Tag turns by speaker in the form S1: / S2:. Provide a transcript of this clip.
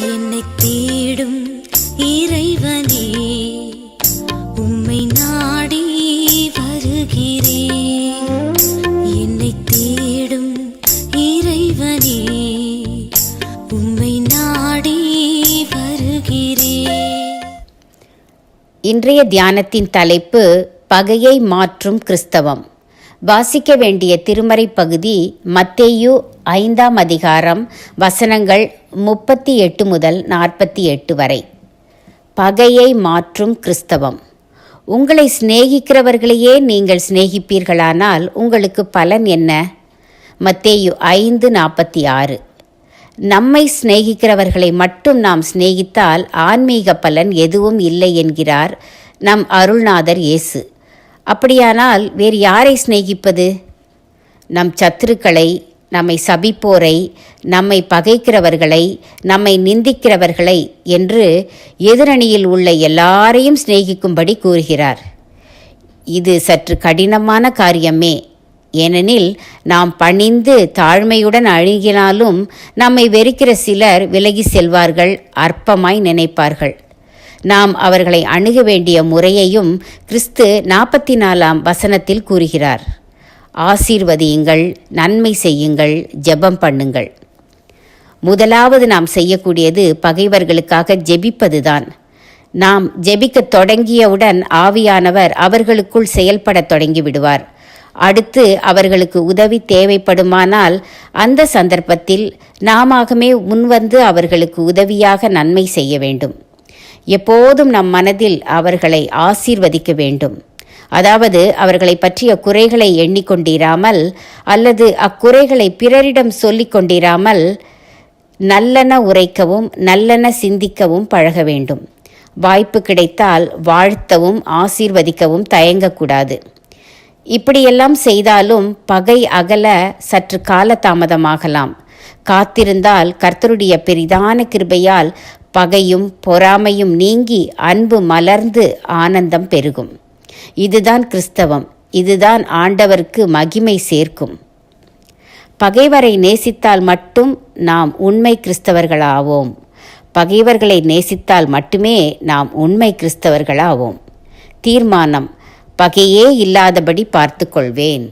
S1: என்னை தேடும் இறைவனே, உம்மை நாடி வருகிறேன். என்னை தேடும் இறைவனே, உம்மை நாடி வருகிறேன்.
S2: இன்றைய தியானத்தின் தலைப்பு பகையை மாற்றும் கிறிஸ்தவம். வாசிக்க வேண்டிய திருமறை பகுதி மத்தேயு 5ஆம் அதிகாரம் வசனங்கள் 38 முதல் 48 வரை. பகையை மாற்றும் கிறிஸ்தவம். உங்களை சிநேகிக்கிறவர்களையே நீங்கள் சிநேகிப்பீர்களானால் உங்களுக்கு பலன் என்ன? மத்தேயு 5:46. நம்மை சிநேகிக்கிறவர்களை மட்டும் நாம் சிநேகித்தால் ஆன்மீக பலன் எதுவும் இல்லை என்கிறார் நம் அருள்நாதர் இயேசு. அப்படியானால் வேறு யாரை சிநேகிப்பது? நம் சத்துருக்களை, நம்மை சபிப்போரை, நம்மை பகைக்கிறவர்களை, நம்மை நிந்திக்கிறவர்களை என்று எதிரணியில் உள்ள எல்லாரையும் சிநேகிக்கும்படி கூறுகிறார். இது சற்று கடினமான காரியமே. ஏனெனில் நாம் பணிந்து தாழ்மையுடன் அணுகினாலும் நம்மை வெறுக்கிற சிலர் விலகி செல்வார்கள், அற்பமாய் நினைப்பார்கள். நாம் அவர்களை அணுக வேண்டிய முறையையும் கிறிஸ்து 44ஆம் வசனத்தில் கூறுகிறார். ஆசீர்வதியுங்கள், நன்மை செய்யுங்கள், ஜெபம் பண்ணுங்கள். முதலாவது நாம் செய்யக்கூடியது பகைவர்களுக்காக ஜெபிப்பதுதான். நாம் ஜெபிக்க தொடங்கியவுடன் ஆவியானவர் அவர்களுக்குள் செயல்பட தொடங்கிவிடுவார். அடுத்து அவர்களுக்கு உதவி தேவைப்படுமானால் அந்த சந்தர்ப்பத்தில் நாமாகவே முன்வந்து அவர்களுக்கு உதவியாக நன்மை செய்ய வேண்டும். எப்போதும் நம் மனதில் அவர்களை ஆசீர்வதிக்க வேண்டும். அதாவது அவர்களை பற்றிய குறைகளை எண்ணிக்கொண்டிராமல் அல்லது அக்குறைகளை பிறரிடம் சொல்லிக் கொண்டிராமல் நல்லென உரைக்கவும் நல்லென சிந்திக்கவும் பழக வேண்டும். வாய்ப்பு கிடைத்தால் வாழ்த்தவும் ஆசீர்வதிக்கவும் தயங்கக்கூடாது. இப்படியெல்லாம் செய்தாலும் பகை அகல சற்று காலதாமதமாகலாம். காத்திருந்தால் கர்த்தருடைய பெரிதான கிருபையால் பகையும் பொறாமையும் நீங்கி அன்பு மலர்ந்து ஆனந்தம் பெருகும். இதுதான் கிறிஸ்தவம். இதுதான் ஆண்டவருக்கு மகிமை சேர்க்கும். பகைவரை நேசித்தால் மட்டும் நாம் உண்மை கிறிஸ்தவர்களாவோம். பகைவர்களை நேசித்தால் மட்டுமே நாம் உண்மை கிறிஸ்தவர்களாவோம். தீர்மானம்: பகையே இல்லாதபடி பார்த்து கொள்வேன்.